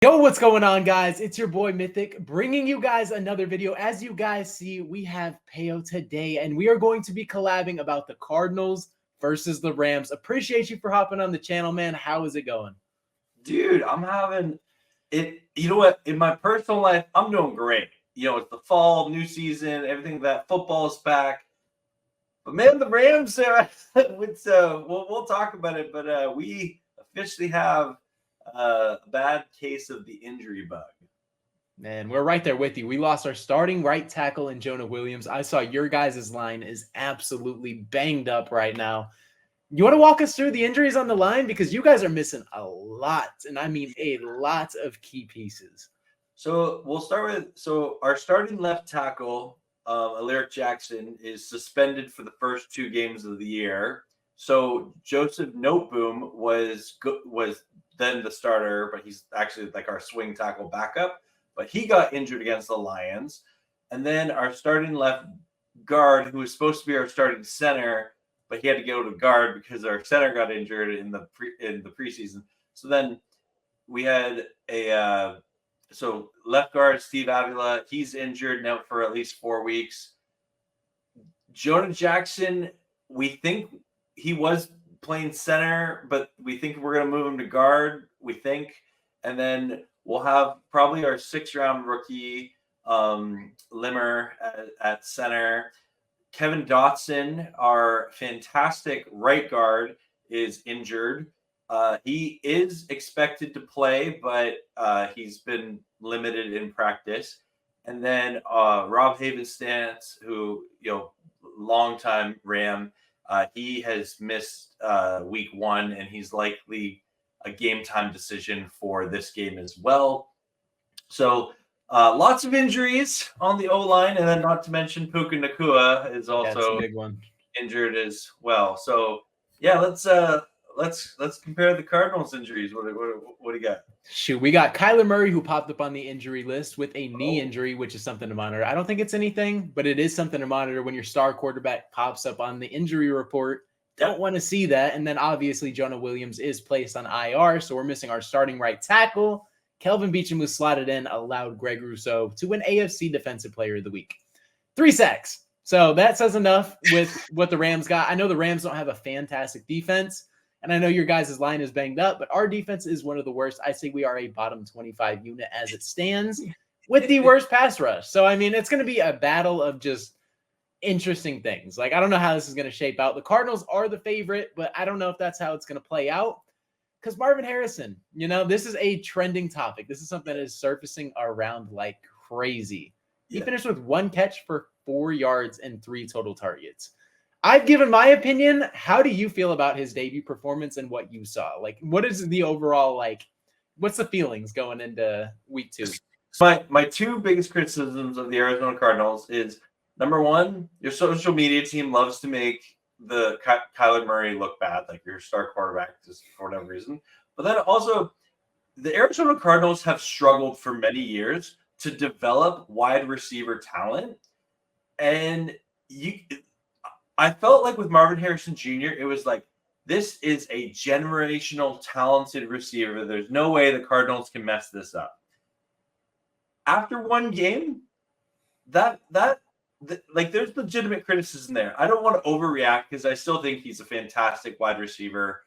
Yo, what's going on, guys? It's your boy Mythic bringing you guys another video. As you guys see, we have Payo today, and we are going to be collabing about the Cardinals versus the Rams. Appreciate you for hopping on the channel, man. How is it going? Dude, I'm having it. You know what? In my personal life, I'm doing great. It's the fall, new season, everything that football is back. But man, the Rams, we'll talk about it. But we officially have a bad case of the injury bug. Man, we're right there with you. We lost our starting right tackle in Jonah Williams. I saw your guys' line is absolutely banged up right now. You want to walk us through the injuries on the line? Because you guys are missing a lot, and I mean a lot of key pieces. So we'll start with our starting left tackle, Alaric Jackson, is suspended for the first 2 games of the year. So Joseph Noteboom was then the starter, but he's actually like our swing tackle backup. But he got injured against the Lions. And then our starting left guard, who was supposed to be our starting center, but he had to go to guard because our center got injured in the preseason. So then we had so left guard Steve Avila, he's injured now for at least 4 weeks. Jonah Jackson, we think he was playing center, but we think we're going to move him to guard, we think. And then we'll have probably our 6th-round rookie, Limmer, at center. Kevin Dotson, our fantastic right guard, is injured. He is expected to play, but he's been limited in practice. And then Rob Havenstance, who, longtime Ram, he has missed week 1, and he's likely a game time decision for this game as well. So lots of injuries on the O-line, and then not to mention Puka Nacua is also a big one. Injured as well. So yeah, let's compare the Cardinals injuries. What do you got? Shoot, we got Kyler Murray, who popped up on the injury list with a knee injury, which is something to monitor. I don't think it's anything, but it is something to monitor when your star quarterback pops up on the injury report. Don't want to see that. And then obviously Jonah Williams is placed on IR, so we're missing our starting right tackle. Kelvin Beachum was slotted in, allowed Greg Rousseau to win AFC Defensive Player of the Week. 3 sacks. So that says enough with what the Rams got. I know the Rams don't have a fantastic defense, and I know your guys' line is banged up, but our defense is one of the worst. I say we are a bottom 25 unit as it stands with the worst pass rush. So, I mean, it's going to be a battle of just interesting things. Like, I don't know how this is going to shape out. The Cardinals are the favorite, but I don't know if that's how it's going to play out. Because Marvin Harrison, this is a trending topic. This is something that is surfacing around like crazy. He finished with 1 catch for 4 yards and 3 total targets. I've given my opinion. How do you feel about his debut performance and what you saw? Like, what is the overall, what's the feelings going into week 2? My 2 biggest criticisms of the Arizona Cardinals is, number 1, your social media team loves to make the Kyler Murray look bad, like your star quarterback, just for whatever reason. But then also, the Arizona Cardinals have struggled for many years to develop wide receiver talent. And I felt like with Marvin Harrison Jr., it was like, this is a generational talented receiver. There's no way the Cardinals can mess this up. After 1 game, there's legitimate criticism there. I don't want to overreact because I still think he's a fantastic wide receiver.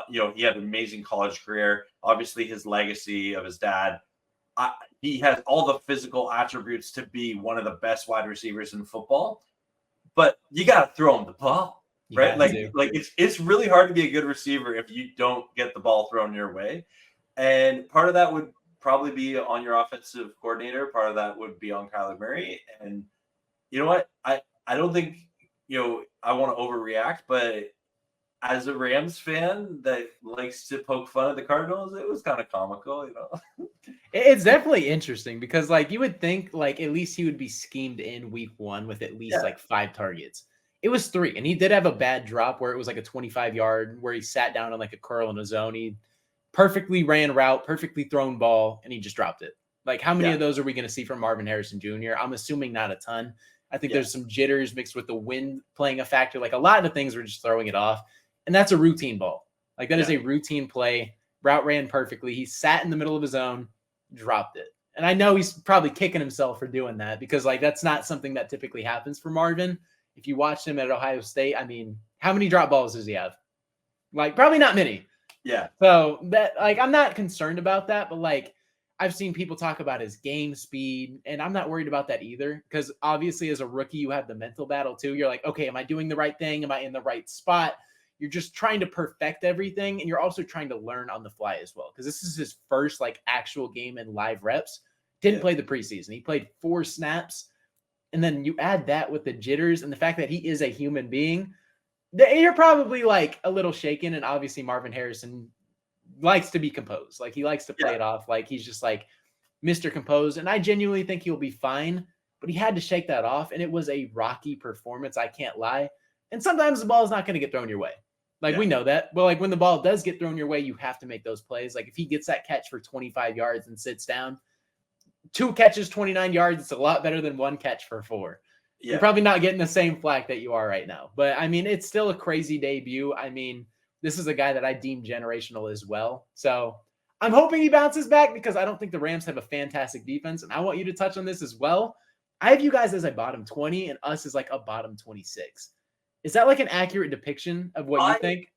He had an amazing college career. Obviously, his legacy of his dad. He has all the physical attributes to be one of the best wide receivers in football. But you got to throw him the ball, right? It's really hard to be a good receiver if you don't get the ball thrown your way. And part of that would probably be on your offensive coordinator. Part of that would be on Kyler Murray. And you know what? I don't think, I want to overreact, but as a Rams fan that likes to poke fun at the Cardinals, it was kind of comical, It's definitely interesting because, you would think, at least he would be schemed in week 1 with at least, 5 targets. It was 3, and he did have a bad drop where it was, a 25-yard where he sat down on, a curl in a zone. He perfectly ran route, perfectly thrown ball, and he just dropped it. How many of those are we going to see from Marvin Harrison Jr.? I'm assuming not a ton. I think there's some jitters mixed with the wind playing a factor. A lot of the things were just throwing it off. And that's a routine ball. That is a routine play. Route ran perfectly. He sat in the middle of his zone, dropped it. And I know he's probably kicking himself for doing that because like that's not something that typically happens for Marvin. If you watched him at Ohio State, I mean, how many drop balls does he have? Like probably not many. Yeah. So that like I'm not concerned about that, but like I've seen people talk about his game speed, and I'm not worried about that either. Because obviously, as a rookie, you have the mental battle too. You're like, okay, am I doing the right thing? Am I in the right spot? You're just trying to perfect everything, and you're also trying to learn on the fly as well. Because this is his first like actual game in live reps. Didn't play the preseason. He played 4 snaps, and then you add that with the jitters and the fact that he is a human being. You're probably like a little shaken, and obviously Marvin Harrison likes to be composed. Like he likes to play it off. Like he's just like Mr. Composed. And I genuinely think he'll be fine, but he had to shake that off. And it was a rocky performance. I can't lie. And sometimes the ball is not going to get thrown your way. Like we know that. But like when the ball does get thrown your way, you have to make those plays. Like if he gets that catch for 25 yards and sits down, 2 catches, 29 yards, it's a lot better than 1 catch for 4. Yeah. You're probably not getting the same flack that you are right now. But I mean, it's still a crazy debut. I mean, this is a guy that I deem generational as well. So I'm hoping he bounces back because I don't think the Rams have a fantastic defense. And I want you to touch on this as well. I have you guys as a bottom 20 and us as like a bottom 26. Is that like an accurate depiction of what you think?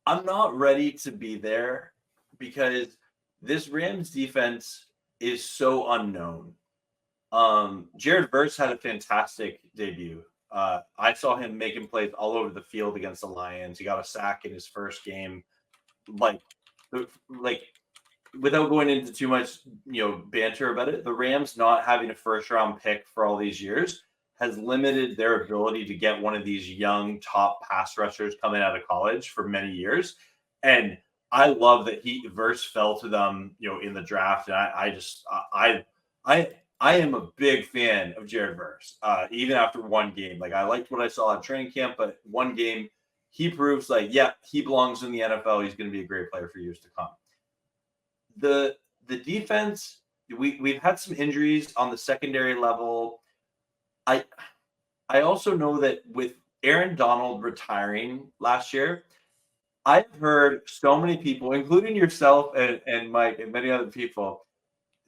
I'm not ready to be there because this Rams defense is so unknown. Jared Verse had a fantastic debut. I saw him making plays all over the field against the Lions. He got a sack in his first game. Like without going into too much, banter about it, the Rams not having a first-round pick for all these years has limited their ability to get one of these young top pass rushers coming out of college for many years. And I love that Verse fell to them, in the draft. And I am a big fan of Jared Verse, even after one game. Like I liked what I saw at training camp, but one game he proves like, yeah, he belongs in the NFL. He's going to be a great player for years to come. The defense, we've had some injuries on the secondary level. I also know that with Aaron Donald retiring last year, I've heard so many people, including yourself and Mike and many other people,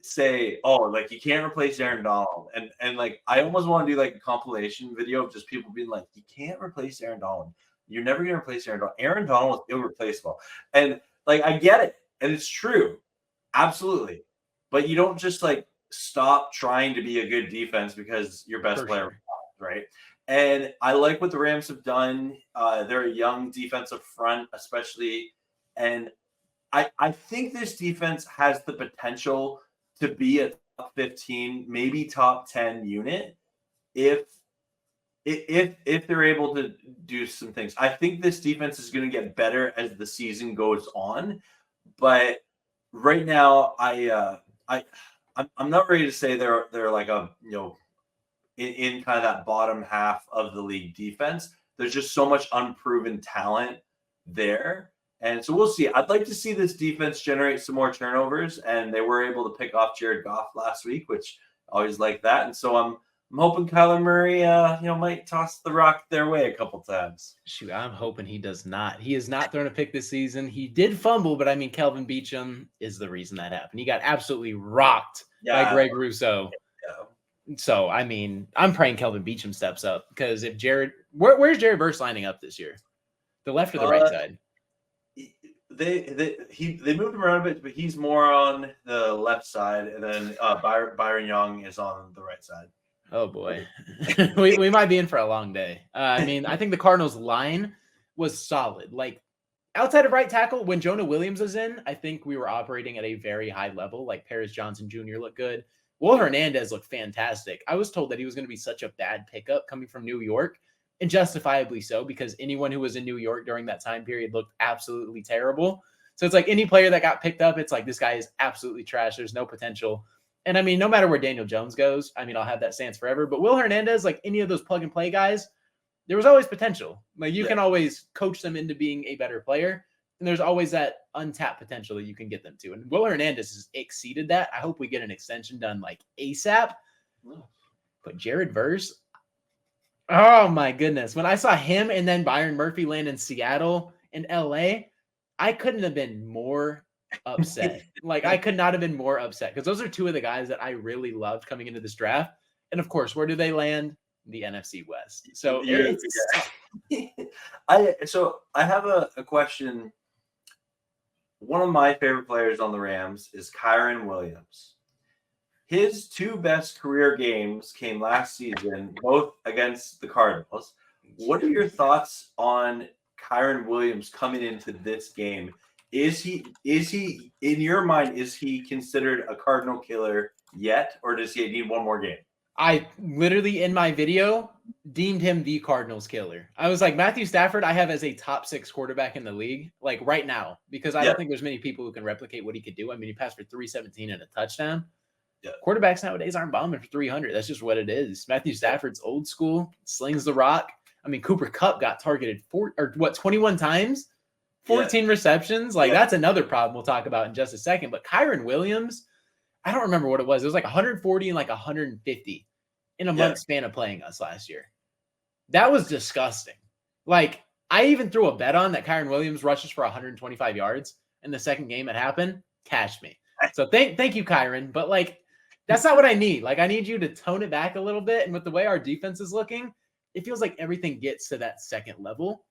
say, oh, like you can't replace Aaron Donald. And like I almost want to do like a compilation video of just people being like, you can't replace Aaron Donald. You're never going to replace Aaron Donald. Aaron Donald is irreplaceable. And like I get it. And it's true. Absolutely. But you don't just like stop trying to be a good defense because your best player, right? And I like what the Rams have done. They're a young defensive front, especially. And I think this defense has the potential to be a top 15, maybe top 10 unit if they're able to do some things. I think this defense is going to get better as the season goes on, but right now I'm not ready to say they're like a in kind of that bottom half of the league defense. There's just so much unproven talent there. And so we'll see. I'd like to see this defense generate some more turnovers, and they were able to pick off Jared Goff last week, which I always like that. And so I'm hoping Kyler Murray, might toss the rock their way a couple times. Shoot, I'm hoping he does not. He has not thrown a pick this season. He did fumble, but I mean, Kelvin Beachum is the reason that happened. He got absolutely rocked by Greg Rousseau. Yeah. So, I mean, I'm praying Kelvin Beachum steps up because if where's Jared Verse lining up this year? The left or the right side? They moved him around a bit, but he's more on the left side, and then Byron Young is on the right side. Oh boy, we might be in for a long day. I mean, I think the Cardinals line was solid. Like outside of right tackle, when Jonah Williams was in, I think we were operating at a very high level. Like Paris Johnson Jr. looked good. Will Hernandez looked fantastic. I was told that he was going to be such a bad pickup coming from New York, and justifiably so, because anyone who was in New York during that time period looked absolutely terrible. So it's like any player that got picked up, it's like this guy is absolutely trash. There's no potential. And I mean, no matter where Daniel Jones goes, I mean, I'll have that stance forever. But Will Hernandez, like any of those plug and play guys, there was always potential. Like you can always coach them into being a better player. And there's always that untapped potential that you can get them to. And Will Hernandez has exceeded that. I hope we get an extension done like ASAP. But Jared Verse, oh my goodness. When I saw him and then Byron Murphy land in Seattle and LA, I couldn't have been more upset. Like, I could not have been more upset because those are two of the guys that I really loved coming into this draft. And of course, where do they land? The NFC West. So it's I have a question. One of my favorite players on the Rams is Kyren Williams. His two best career games came last season, both against the Cardinals. What are your thoughts on Kyren Williams coming into this game? Is he in your mind, is he considered a Cardinal killer yet, or does he need one more game? I literally, in my video, deemed him the Cardinals killer. I was like, Matthew Stafford, I have as a top 6 quarterback in the league, like right now, because I don't think there's many people who can replicate what he could do. I mean, he passed for 317 and a touchdown. Yeah. Quarterbacks nowadays aren't bombing for 300. That's just what it is. Matthew Stafford's old school, slings the rock. I mean, Cooper Kupp got targeted 21 times, 14 receptions. Like, that's another problem we'll talk about in just a second. But Kyren Williams, I don't remember what it was. It was like 140 and like 150 in a month span of playing us last year. That was disgusting. Like, I even threw a bet on that Kyren Williams rushes for 125 yards in the second game it happened. Cashed me. So thank you, Kyren. But like, that's not what I need. Like, I need you to tone it back a little bit. And with the way our defense is looking, it feels like everything gets to that second level.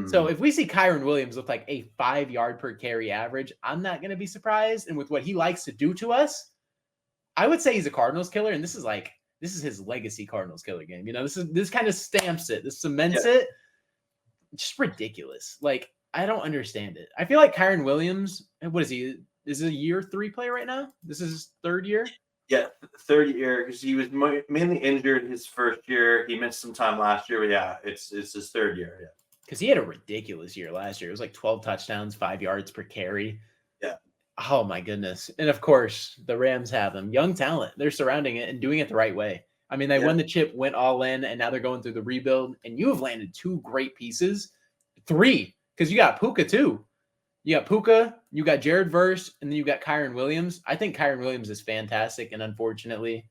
So if we see Kyren Williams with like a 5-yard per carry average, I'm not going to be surprised. And with what he likes to do to us, I would say he's a Cardinals killer. And this is his legacy Cardinals killer game. You know, this kind of stamps it. This cements it. Just ridiculous. Like, I don't understand it. I feel like Kyren Williams, what is he? Is he a year 3 player right now? This is his 3rd year? Yeah, 3rd year, because he was mainly injured his 1st year. He missed some time last year, but yeah, it's his 3rd year. Yeah, because he had a ridiculous year last year. It was like 12 touchdowns, 5 yards per carry. Yeah. Oh my goodness. And of course, the Rams have them. Young talent. They're surrounding it and doing it the right way. I mean, they won the chip, went all in, and now they're going through the rebuild. And you have landed 2 great pieces. 3, because you got Puka too. You got Puka, you got Jared Verse, and then you got Kyren Williams. I think Kyren Williams is fantastic, and unfortunately,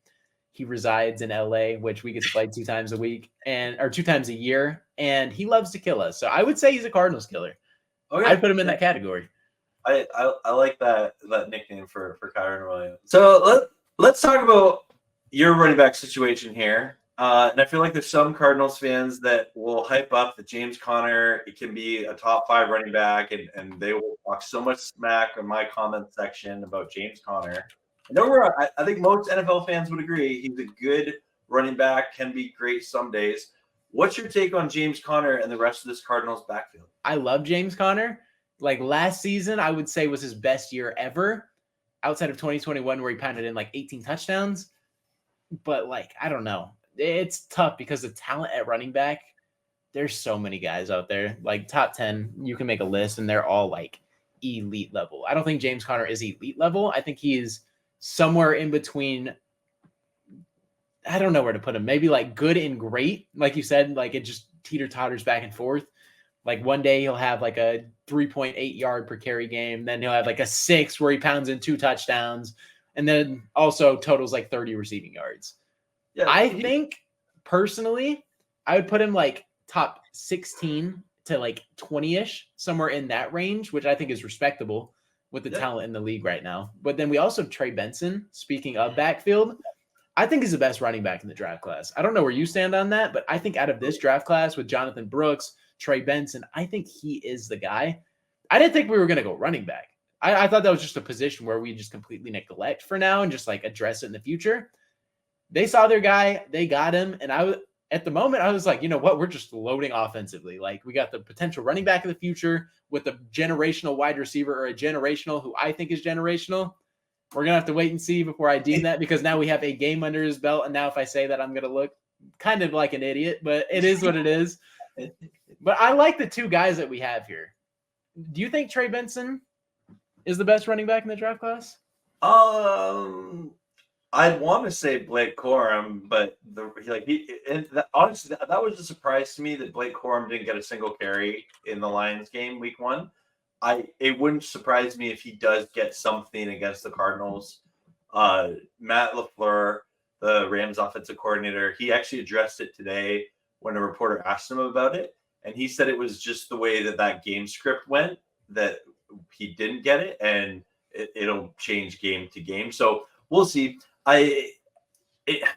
he resides in LA, which we get to play 2 times a week or 2 times a year, and he loves to kill us. So I would say he's a Cardinals killer. Okay. I'd put him in that category. I like that nickname for Kyren Williams. So let's talk about your running back situation here. And I feel like there's some Cardinals fans that will hype up that James Conner, it can be a top 5 running back, and they will talk so much smack in my comment section about James Conner. And I think most NFL fans would agree he's a good running back, can be great some days. What's your take on James Conner and the rest of this Cardinals backfield? I love James Conner. Like, last season, I would say was his best year ever, outside of 2021, where he pounded in like 18 touchdowns. But like, I don't know. It's tough because the talent at running back, there's so many guys out there, like top 10, you can make a list and they're all like elite level. I don't think James Conner is elite level. I think he is somewhere in between. I don't know where to put him. Maybe like good and great. Like you said, like it just teeter-totters back and forth. Like one day he'll have like a 3.8 yard per carry game. Then he'll have like a 6 where he pounds in 2 touchdowns. And then also totals like 30 receiving yards. Yeah, I think personally, I would put him like top 16 to like 20-ish, somewhere in that range, which I think is respectable with the talent in the league right now. But then we also have Trey Benson. Speaking of backfield, I think he's the best running back in the draft class. I don't know where you stand on that, but I think out of this draft class with Jonathan Brooks, Trey Benson, I think he is the guy. I didn't think we were going to go running back. I thought that was just a position where we just completely neglect for now and just like address it in the future. They saw their guy, they got him, and at the moment I was like, you know what, we're just loading offensively. Like we got the potential running back of the future with a generational wide receiver or a generational who I think is generational. We're gonna have to wait and see before I deem that, because now we have a game under his belt, and now if I say that, I'm gonna look kind of like an idiot, but it is what it is. But I like the 2 guys that we have here. Do you think Trey Benson is the best running back in the draft class? I'd want to say Blake Corum, but honestly, that was a surprise to me that Blake Corum didn't get a single carry in the Lions game week 1. It wouldn't surprise me if he does get something against the Cardinals. Matt LaFleur, the Rams offensive coordinator, he actually addressed it today when a reporter asked him about it, and he said it was just the way that game script went that he didn't get it, and it'll change game to game. So we'll see.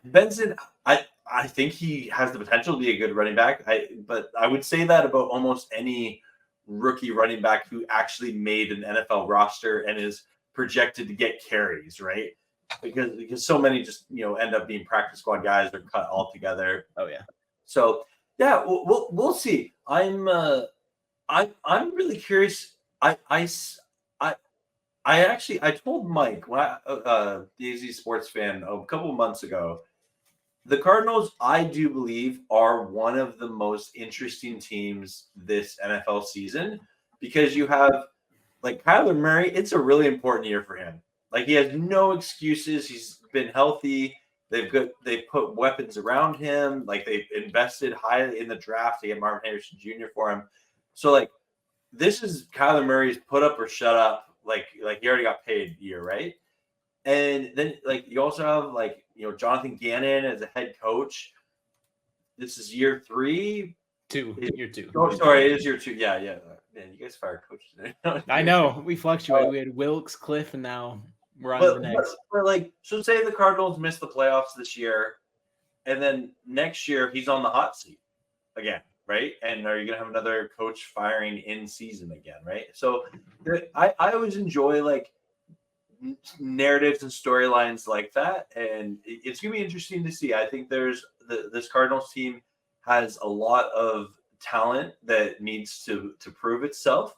Benson, I think he has the potential to be a good running back. But I would say that about almost any rookie running back who actually made an NFL roster and is projected to get carries, right? Because so many just end up being practice squad guys or cut altogether. Oh yeah. So yeah, we'll see. I'm really curious. I told Mike, when the AZ Sports fan, a couple of months ago, the Cardinals, I do believe, are one of the most interesting teams this NFL season because you have like Kyler Murray. It's a really important year for him. Like he has no excuses. He's been healthy. They've put weapons around him. Like they've invested highly in the draft to get Marvin Harrison Jr. for him. So like this is Kyler Murray's put up or shut up. Like he already got paid year, right? And then like you also have like Jonathan Gannon as a head coach. This is year 3. Year 2. Oh, sorry, it is year 2. Yeah. Man, you guys fired coach today. I know. We fluctuated. We had Wilkes, Cliff, and now we're on to the next. But like, so say the Cardinals miss the playoffs this year, and then next year he's on the hot seat again. Right. And are you going to have another coach firing in season again? Right. So I always enjoy like narratives and storylines like that. And it's going to be interesting to see. I think this Cardinals team has a lot of talent that needs to prove itself.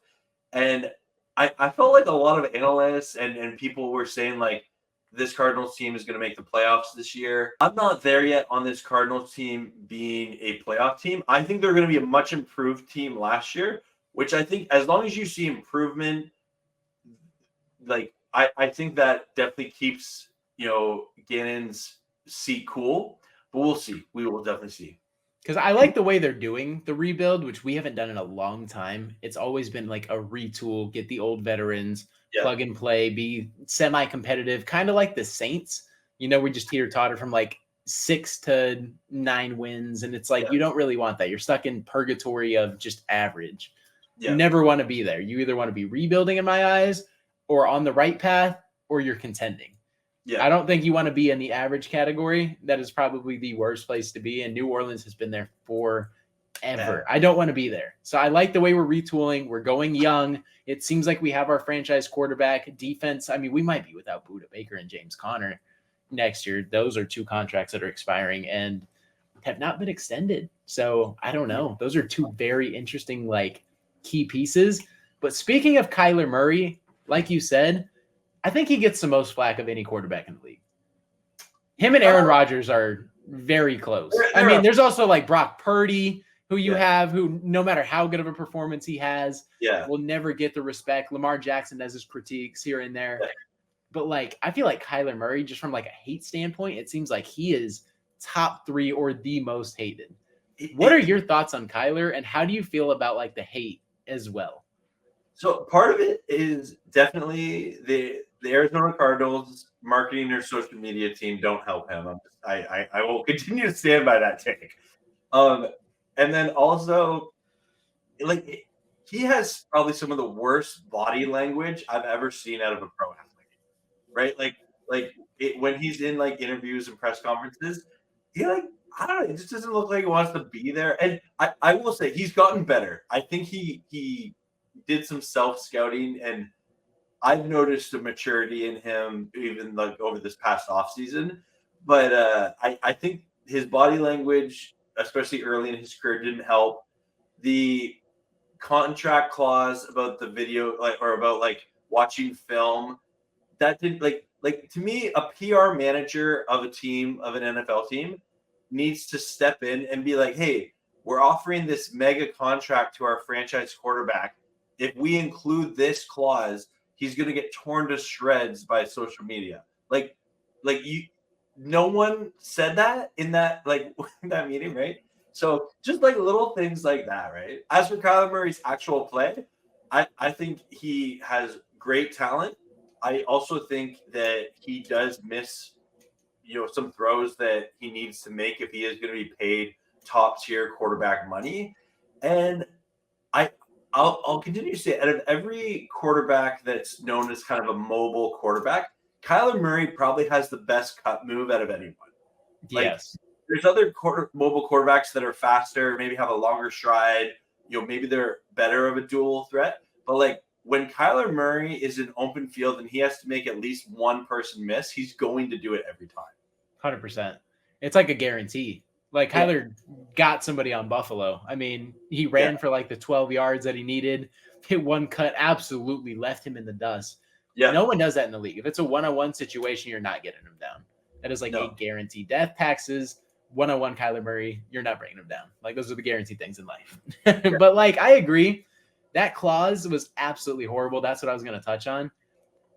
And I felt like a lot of analysts and people were saying like, this Cardinals team is going to make the playoffs this year. I'm not there yet on this Cardinals team being a playoff team. I think they're going to be a much improved team last year, which I think as long as you see improvement, like I think that definitely keeps, Gannon's seat cool, but we'll see. We will definitely see. Because I like the way they're doing the rebuild, which we haven't done in a long time. It's always been like a retool, get the old veterans, plug and play, be semi-competitive, kind of like the Saints. We just teeter-totter from like 6 to 9 wins, and it's like you don't really want that. You're stuck in purgatory of just average. Yeah. You never want to be there. You either want to be rebuilding in my eyes or on the right path or you're contending. Yeah. I don't think you want to be in the average category. That is probably the worst place to be. And New Orleans has been there forever. Yeah. I don't want to be there. So I like the way we're retooling. We're going young. It seems like we have our franchise quarterback. Defense, I mean, we might be without Budda Baker and James Conner next year. Those are 2 contracts that are expiring and have not been extended. So I don't know. Those are 2 very interesting, like, key pieces. But speaking of Kyler Murray, like you said, I think he gets the most flack of any quarterback in the league. Him and Aaron Rodgers are very close. I mean, there's also like Brock Purdy, who you have, who no matter how good of a performance he has, will never get the respect. Lamar Jackson does his critiques here and there. Yeah. But like, I feel like Kyler Murray, just from like a hate standpoint, it seems like he is top 3 or the most hated. What are your thoughts on Kyler, and how do you feel about like the hate as well? So part of it is definitely the Arizona Cardinals marketing their social media team don't help him. I will continue to stand by that take. And then also, like, he has probably some of the worst body language I've ever seen out of a pro athlete, right? When he's in like interviews and press conferences, he like, I don't know, it just doesn't look like he wants to be there. And I will say he's gotten better. I think he did some self-scouting, and I've noticed a maturity in him even like over this past offseason. But I think his body language, especially early in his career, didn't help. The contract clause about the video, about watching film, that didn't like to me, a PR manager of a team, of an NFL team, needs to step in and be like, hey, we're offering this mega contract to our franchise quarterback. If we include this clause, he's going to get torn to shreds by social media. No one said that in that that meeting, right? So just like little things like that, right? As for Kyler Murray's actual play, I think he has great talent. I also think that he does miss, some throws that he needs to make if he is going to be paid top tier quarterback money. And I'll continue to say, out of every quarterback that's known as kind of a mobile quarterback, Kyler Murray probably has the best cut move out of anyone. Like, Yes. there's other mobile quarterbacks that are faster, maybe have a longer stride. Maybe they're better of a dual threat. But like when Kyler Murray is in open field and he has to make at least one person miss, he's going to do it every time. 100%. It's like a guarantee. Like Kyler got somebody on Buffalo. I mean, he ran for like the 12 yards that he needed. Hit one cut, absolutely left him in the dust. Yeah. No one does that in the league. If it's a one-on-one situation, you're not getting him down. That is like a guarantee. Death taxes, one-on-one Kyler Murray, you're not bringing him down. Like those are the guaranteed things in life. But like I agree, that clause was absolutely horrible. That's what I was going to touch on.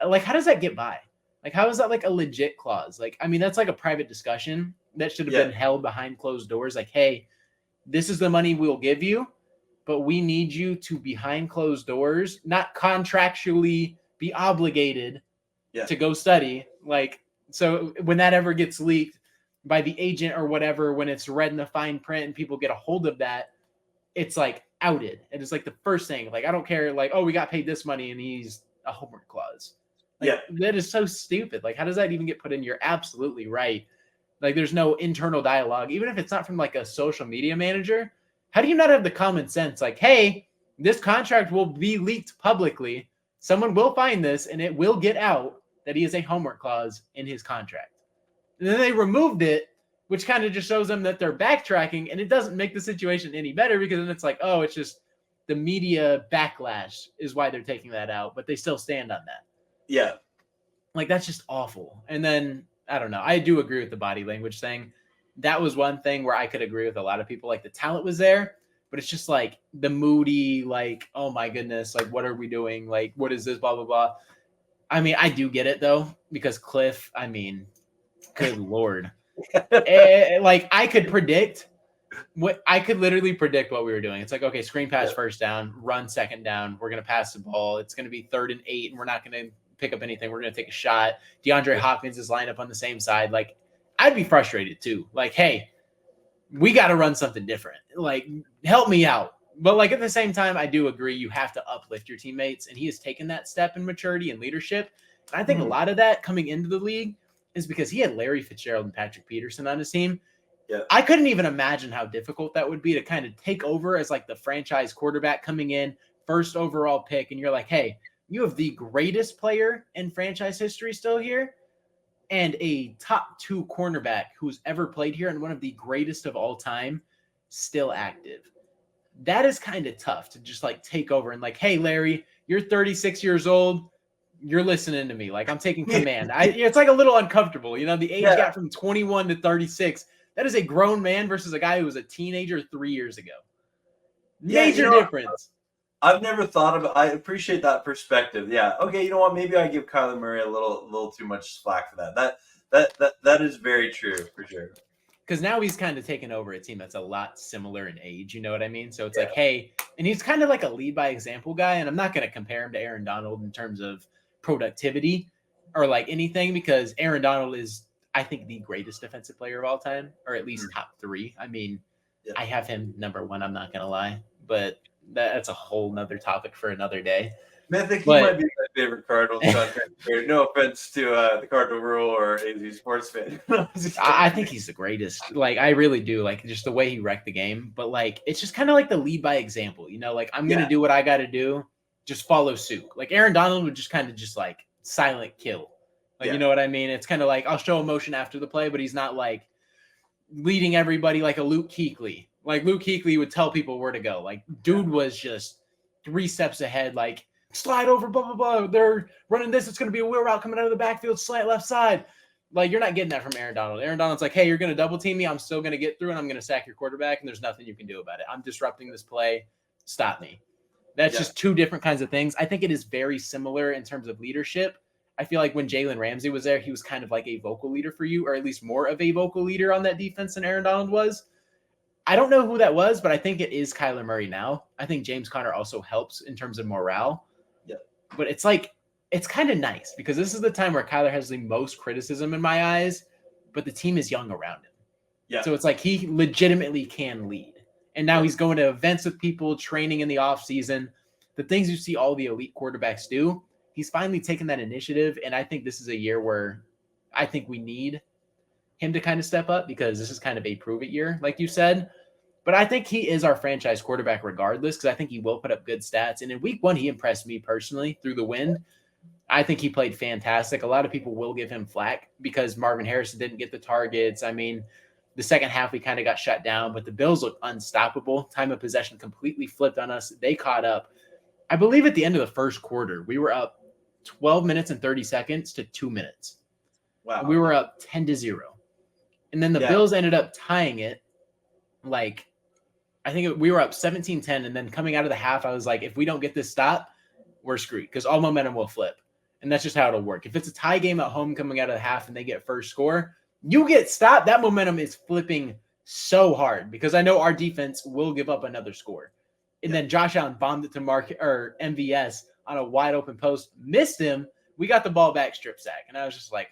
Like, how does that get by? Like, how is that like a legit clause? Like, I mean, that's like a private discussion that should have been held behind closed doors. Like, hey, this is the money we'll give you, but we need you to behind closed doors, not contractually be obligated to go study. Like, so when that ever gets leaked by the agent or whatever, when it's read in the fine print and people get a hold of that, it's like outed. And it's like the first thing, like, I don't care. Like, oh, we got paid this money and he's a homework clause. Like, that is so stupid. Like, how does that even get put in? You're absolutely right. Like, there's no internal dialogue, even if it's not from like a social media manager. How do you not have the common sense? Like, hey, this contract will be leaked publicly. Someone will find this and it will get out that he has a homework clause in his contract. And then they removed it, which kind of just shows them that they're backtracking, and it doesn't make the situation any better because then it's like, oh, it's just the media backlash is why they're taking that out, but they still stand on that. Yeah. Like, that's just awful. And then, I don't know. I do agree with the body language thing. That was one thing where I could agree with a lot of people. Like, the talent was there, but it's just like the moody, like, oh my goodness, like, what are we doing? Like, what is this? Blah, blah, blah. I mean, I do get it though, because Cliff, I mean, good Lord. Like, I could literally predict what we were doing. It's like, okay, screen pass first down, run second down. We're going to pass the ball. It's going to be 3rd and 8, and we're not going to pick up anything. We're going to take a shot. DeAndre Hopkins is lined up on the same side. Like, I'd be frustrated too. Like, hey, we got to run something different. Like, help me out. But like, at the same time, I do agree you have to uplift your teammates, and he has taken that step in maturity and leadership. And I think a lot of that coming into the league is because he had Larry Fitzgerald and Patrick Peterson on his team. Yeah. I couldn't even imagine how difficult that would be to kind of take over as like the franchise quarterback coming in, first overall pick. And you're like, hey, you have the greatest player in franchise history still here and a top 2 cornerback who's ever played here and one of the greatest of all time still active. That is kind of tough to just like take over and like, hey, Larry, you're 36 years old. You're listening to me. Like, I'm taking command. It's like a little uncomfortable. You know, the age gap from 21 to 36. That is a grown man versus a guy who was a teenager 3 years ago. Major difference. I've never thought about. I appreciate that perspective. Yeah. Okay. You know what? Maybe I give Kyler Murray a little too much slack for that. That is very true for sure. Because now he's kind of taken over a team that's a lot similar in age. You know what I mean? So it's like, hey, and he's kind of like a lead by example guy. And I'm not going to compare him to Aaron Donald in terms of productivity or like anything, because Aaron Donald is, I think, the greatest defensive player of all time, or at least top 3. I mean, I have him number 1. I'm not going to lie, but that's a whole nother topic for another day. Man, I think he might be my favorite Cardinals contract. No offense to the Cardinal Rule or AZ Sports fan. I think he's the greatest. Like, I really do. Like, just the way he wrecked the game. But like, it's just kind of like the lead by example. You know, like, I'm gonna do what I got to do. Just follow suit. Like, Aaron Donald would just kind of just like silent kill. Like, you know what I mean? It's kind of like, I'll show emotion after the play, but he's not like leading everybody like a Luke Kuechly. Like, Luke Kuechly would tell people where to go. Like, dude was just 3 steps ahead. Like, slide over, blah, blah, blah. They're running this. It's going to be a wheel route coming out of the backfield, slant left side. Like, you're not getting that from Aaron Donald. Aaron Donald's like, hey, you're going to double team me. I'm still going to get through, and I'm going to sack your quarterback, and there's nothing you can do about it. I'm disrupting this play. Stop me. That's just 2 different kinds of things. I think it is very similar in terms of leadership. I feel like when Jalen Ramsey was there, he was kind of like a vocal leader for you, or at least more of a vocal leader on that defense than Aaron Donald was. I don't know who that was, but I think it is Kyler Murray now. I think James Conner also helps in terms of morale. But it's like, it's kind of nice because this is the time where Kyler has the most criticism in my eyes, but the team is young around him. Yeah. So it's like he legitimately can lead. And now he's going to events with people, training in the off season. the things you see all the elite quarterbacks do. He's finally taken that initiative, and I think this is a year where I think we need him to kind of step up because this is kind of a prove-it year, like you said. But I think he is our franchise quarterback regardless because I think he will put up good stats. And in week 1, he impressed me personally through the wind. I think he played fantastic. A lot of people will give him flack because Marvin Harrison didn't get the targets. I mean, the second half, we kind of got shut down, but the Bills looked unstoppable. Time of possession completely flipped on us. They caught up. I believe at the end of the first quarter, we were up 12 minutes and 30 seconds to 2 minutes. Wow. And we were up 10-0. And then the Bills ended up tying it. Like, I think we were up 17-10. And then coming out of the half, I was like, if we don't get this stop, we're screwed because all momentum will flip. And that's just how it'll work. If it's a tie game at home coming out of the half and they get first score, you get stopped. That momentum is flipping so hard because I know our defense will give up another score. And then Josh Allen bombed it to MVS on a wide open post, missed him. We got the ball back, strip sack. And I was just like,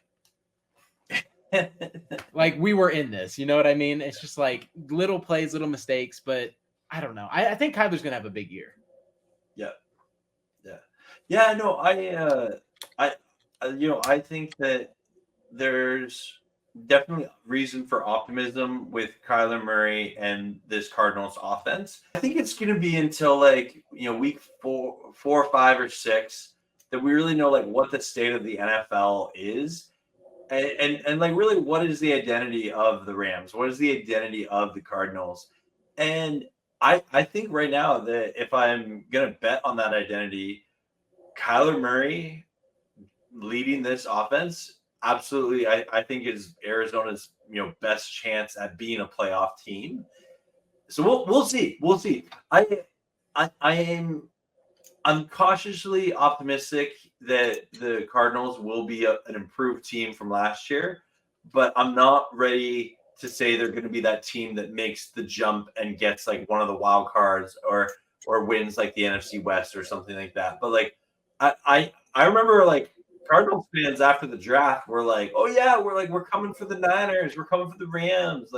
like we were in this, you know what I mean? It's just like little plays, little mistakes, but I don't know. I think Kyler's going to have a big year. Yeah, no, I think that there's definitely reason for optimism with Kyler Murray and this Cardinals offense. I think it's going to be until week 4 or 5 or 6 that we really know what the state of the NFL is. And really what is the identity of the Rams? What is the identity of the Cardinals? And I think right now that if I'm going to bet on that identity, Kyler Murray leading this offense, absolutely, I think is Arizona's best chance at being a playoff team. So we'll see. We'll see. I'm cautiously optimistic that the Cardinals will be an improved team from last year, but I'm not ready to say they're going to be that team that makes the jump and gets one of the wild cards or wins the NFC West or something like that. But I remember Cardinals fans after the draft were like, oh yeah, we're coming for the Niners, we're coming for the Rams.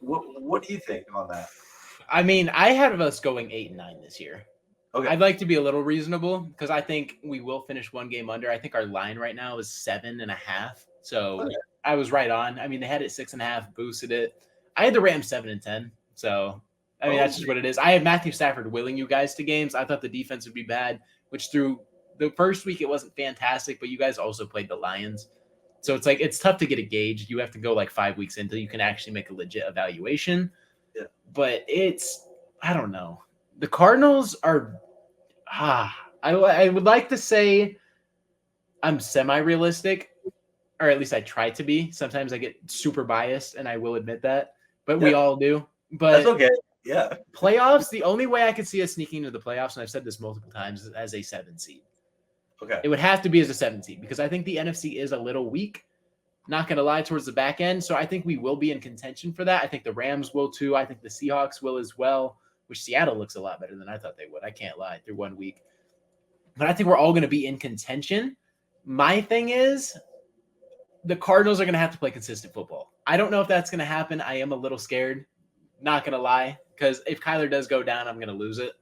What do you think on that? I mean, I had us going 8-9 this year. Okay. I'd like to be a little reasonable because I think we will finish one game under. I think our line right now is 7.5. So I was right on. I mean, they had it 6.5, boosted it. I had the Rams 7-10. So I mean, that's just what it is. I had Matthew Stafford willing you guys to games. I thought the defense would be bad, which through the first week it wasn't fantastic, but you guys also played the Lions. So it's it's tough to get a gauge. You have to go 5 weeks until you can actually make a legit evaluation. Yeah. But I don't know. The Cardinals are I would like to say I'm semi-realistic, or at least I try to be. Sometimes I get super biased, and I will admit that. But we all do. But that's okay. Yeah. Playoffs, the only way I could see us sneaking into the playoffs, and I've said this multiple times, is as a 7 seed. Okay. It would have to be as a 7 seed because I think the NFC is a little weak. Not going to lie, towards the back end. So I think we will be in contention for that. I think the Rams will too. I think the Seahawks will as well, which Seattle looks a lot better than I thought they would. I can't lie through 1 week. But I think we're all going to be in contention. My thing is the Cardinals are going to have to play consistent football. I don't know if that's going to happen. I am a little scared. Not going to lie. Because if Kyler does go down, I'm going to lose it.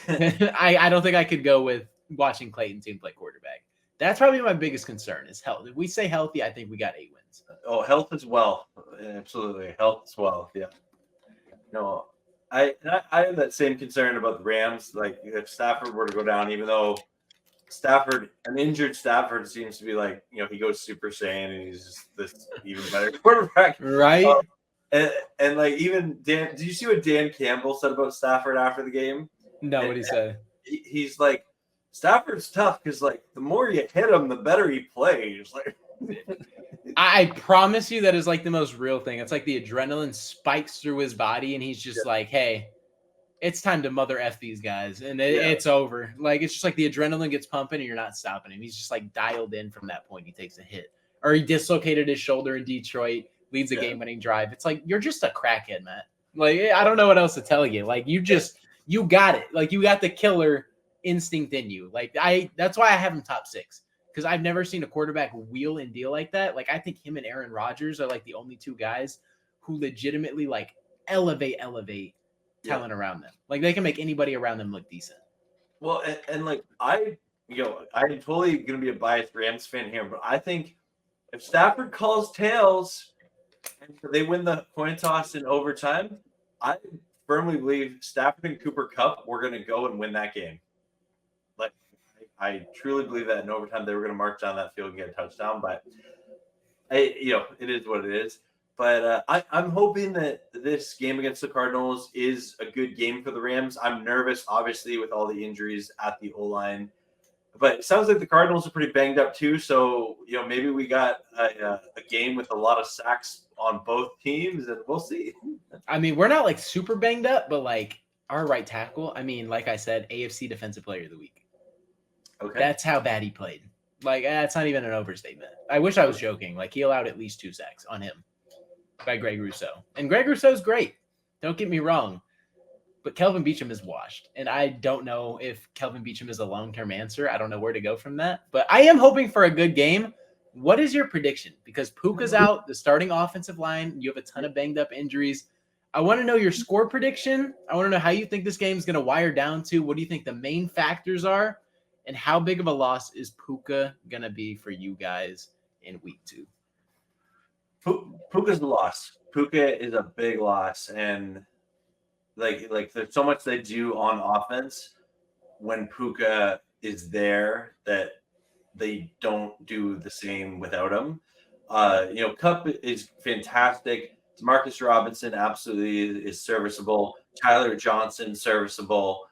I don't think I could go with watching Clayton Tune play quarterback. That's probably my biggest concern is health. If we say healthy, I think we got 8 wins. Oh, health as well. Absolutely. Health as well. Yeah. No, I have that same concern about the Rams. If Stafford were to go down, even though an injured Stafford seems to be he goes Super Saiyan and he's just this even better quarterback. Right. And even Dan, did you see what Dan Campbell said about Stafford after the game? No, what did he say? He's like, Stafford's tough because the more you hit him, the better he plays. I promise you that is the most real thing. It's the adrenaline spikes through his body and he's just hey, it's time to mother F these guys. And it's over. It's just the adrenaline gets pumping and you're not stopping him. He's just dialed in from that point. He takes a hit. Or he dislocated his shoulder in Detroit, leads a game-winning drive. It's you're just a crackhead, Matt. I don't know what else to tell you. You got it. You got the killer instinct in you. That's why I have him top 6. Because I've never seen a quarterback wheel and deal like that. I think him and Aaron Rodgers are the only 2 guys who legitimately elevate talent around them. Like they can make anybody around them look decent. Well, and like I'm totally gonna be a biased Rams fan here, but I think if Stafford calls tails and they win the coin toss in overtime, I firmly believe Stafford and Cooper Kupp were gonna go and win that game. Like I truly believe that in overtime they were gonna march down that field and get a touchdown, but it is what it is. But I'm hoping that this game against the Cardinals is a good game for the Rams. I'm nervous, obviously, with all the injuries at the O-line. But it sounds like the Cardinals are pretty banged up too. So, maybe we got a game with a lot of sacks on both teams, and we'll see. I mean, we're not like super banged up, but like our right tackle, I mean, like I said, AFC Defensive Player of the Week. Okay. That's how bad he played. Like, that's not even an overstatement. I wish I was joking. Like, he allowed at least 2 sacks on him by Greg Rousseau. And Greg Rousseau's great. Don't get me wrong. But Kelvin Beachum is washed. And I don't know if Kelvin Beachum is a long-term answer. I don't know where to go from that. But I am hoping for a good game. What is your prediction? Because Puka's out, the starting offensive line. You have a ton of banged-up injuries. I want to know your score prediction. I want to know how you think this game is going to wire down to. What do you think the main factors are? And how big of a loss is Puka going to be for you guys in week 2? Puka's a loss. Puka is a big loss, and like there's so much they do on offense when Puka is there that they don't do the same without him. Kupp is fantastic. Marcus Robinson absolutely is serviceable. Tyler Johnson serviceable.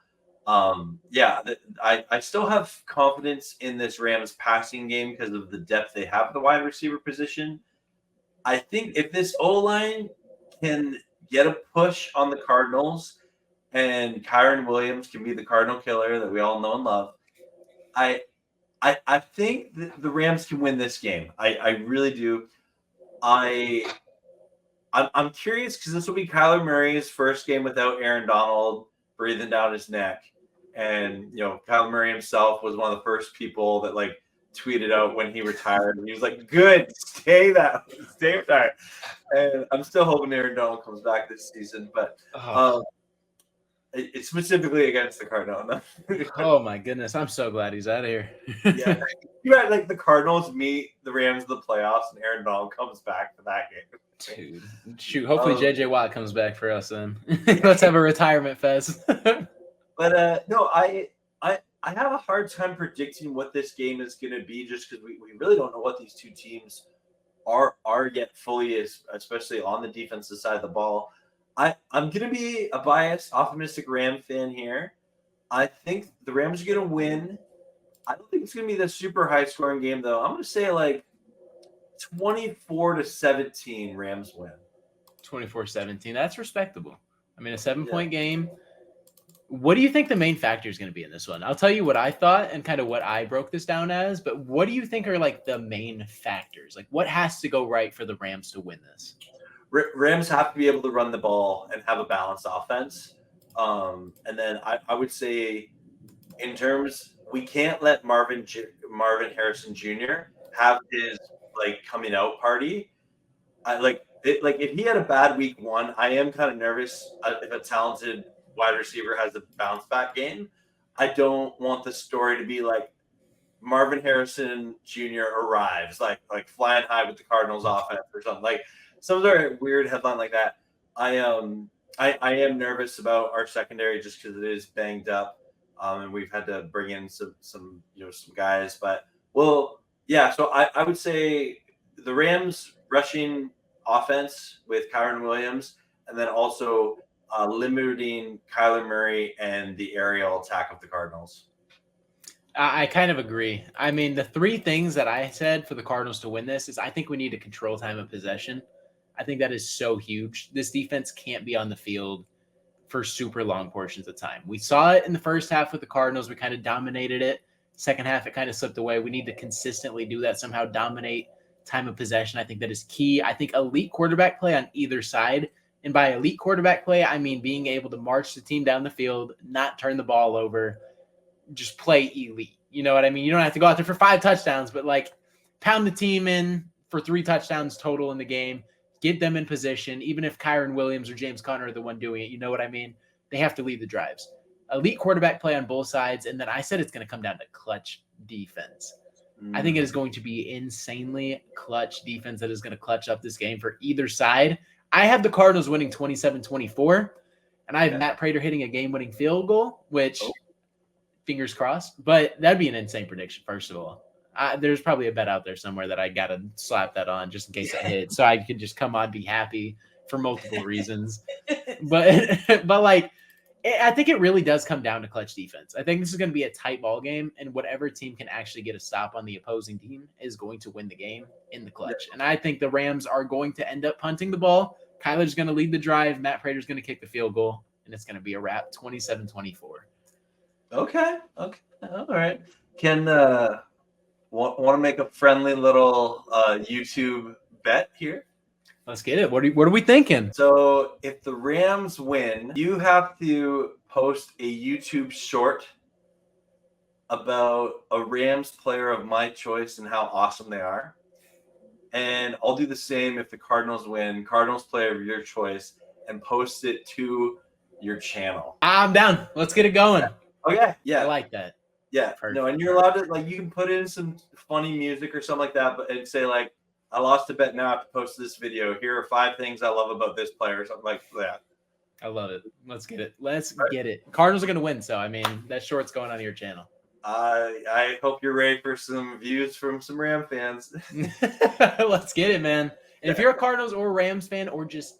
I still have confidence in this Rams passing game because of the depth they have at the wide receiver position. I think if this O-line can get a push on the Cardinals and Kyren Williams can be the Cardinal killer that we all know and love, I think the Rams can win this game. I really do. I'm curious because this will be Kyler Murray's first game without Aaron Donald breathing down his neck. And, Kyler Murray himself was one of the first people that tweeted out when he retired. And he was like, good, stay retired. And I'm still hoping Aaron Donald comes back this season. But it's specifically against the Cardinals. Oh, my goodness. I'm so glad he's out of here. Yeah. You're right, the Cardinals meet the Rams in the playoffs and Aaron Donald comes back for that game. Dude, shoot. Hopefully J.J. Watt comes back for us then. Let's have a retirement fest. But no, I have a hard time predicting what this game is going to be just because we really don't know what these two teams are yet fully, especially on the defensive side of the ball. I'm going to be a biased, optimistic Ram fan here. I think the Rams are going to win. I don't think it's going to be the super high-scoring game, though. I'm going to say 24-17 Rams win. 24-17. That's respectable. I mean, a 7-point game. What do you think the main factor is going to be in this one? I'll tell you what I thought and kind of what I broke this down as, but what do you think are the main factors? What has to go right for the Rams to win this? Rams have to be able to run the ball and have a balanced offense. And then I would say in terms, we can't let Marvin Harrison Jr. have his coming out party. If he had a bad week 1, I am kind of nervous if a talented wide receiver has a bounce back game. I don't want the story to be Marvin Harrison Jr. arrives flying high with the Cardinals offense or something some sort of weird headline like that. I am nervous about our secondary just because it is banged up, and we've had to bring in some guys. But so I would say the Rams rushing offense with Kyren Williams, and then also limiting Kyler Murray and the aerial attack of the Cardinals. I kind of agree. I mean, the 3 things that I said for the Cardinals to win this is I think we need to control time of possession. I think that is so huge. This defense can't be on the field for super long portions of time. We saw it in the first half with the Cardinals. We kind of dominated it. Second half, it kind of slipped away. We need to consistently do that, somehow dominate time of possession. I think that is key. I think elite quarterback play on either side. And by elite quarterback play, I mean being able to march the team down the field, not turn the ball over, just play elite. You know what I mean? You don't have to go out there for 5 touchdowns, but pound the team in for 3 touchdowns total in the game. Get them in position, even if Kyren Williams or James Conner are the one doing it. You know what I mean? they have to lead the drives. Elite quarterback play on both sides. And then I said it's going to come down to clutch defense. I think it is going to be insanely clutch defense that is going to clutch up this game for either side. I have the Cardinals winning 27-24, and I have Matt Prater hitting a game-winning field goal, which fingers crossed, but that'd be an insane prediction, first of all. There's probably a bet out there somewhere that I got to slap that on just in case it hits, so I could just come on, be happy for multiple reasons. But like, I think it really does come down to clutch defense. I think this is going to be a tight ball game, and whatever team can actually get a stop on the opposing team is going to win the game in the clutch. And I think the Rams are going to end up punting the ball. Kyler's going to lead the drive. Matt Prater's going to kick the field goal, and it's going to be a wrap, 27-24. Okay. All right. Can want to make a friendly little YouTube bet here? Let's get it. What are we thinking? So if the Rams win, you have to post a YouTube short about a Rams player of my choice and how awesome they are. And I'll do the same if the Cardinals win, Cardinals player of your choice, and post it to your channel. I'm down. Let's get it going. Okay. Yeah. I like that. Yeah. Perfect. No, and you're allowed to, like, you can put in some funny music or something like that, but and say, like, I lost a bet, now I have to post this video. Here are 5 things I love about this player or something like that. I love it. Let's get it. Get it. Cardinals are going to win, so, I mean, that short's going on your channel. I hope you're ready for some views from some Ram fans. Let's get it, man. And if you're a Cardinals or Rams fan or just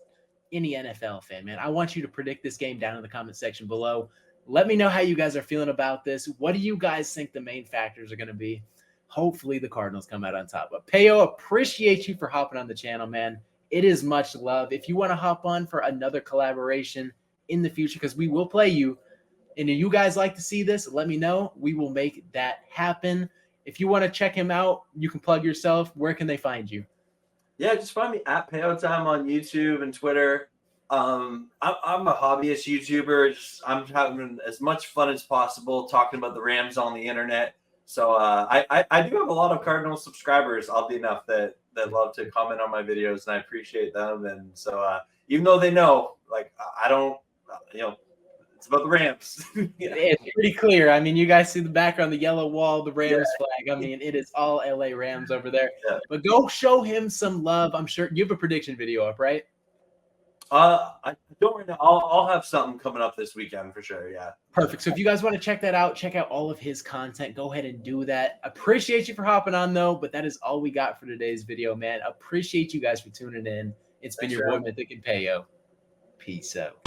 any NFL fan, man, I want you to predict this game down in the comment section below. Let me know how you guys are feeling about this. What do you guys think the main factors are going to be? Hopefully the Cardinals come out on top. But Peo, appreciate you for hopping on the channel, man. It is much love. If you want to hop on for another collaboration in the future, because we will play you, and if you guys like to see this, let me know. We will make that happen. If you want to check him out, you can plug yourself. Where can they find you? Yeah, just find me at Peo Time on YouTube and Twitter. I'm a hobbyist YouTuber. I'm having as much fun as possible talking about the Rams on the internet. So I do have a lot of Cardinals subscribers, oddly enough, that love to comment on my videos, and I appreciate them. And so even though they know, like, I don't, it's about the Rams. It's pretty clear. I mean, you guys see the background, the yellow wall, the Rams flag. I mean, it is all LA Rams over there. Yeah. But go show him some love. I'm sure you have a prediction video up, right? I don't right now. I'll have something coming up this weekend for sure. Yeah. Perfect. So if you guys want to check that out, check out all of his content, go ahead and do that. Appreciate you for hopping on though, but that is all we got for today's video, man. Appreciate you guys for tuning in. It's been your boy Mythic and Peo. Peace out.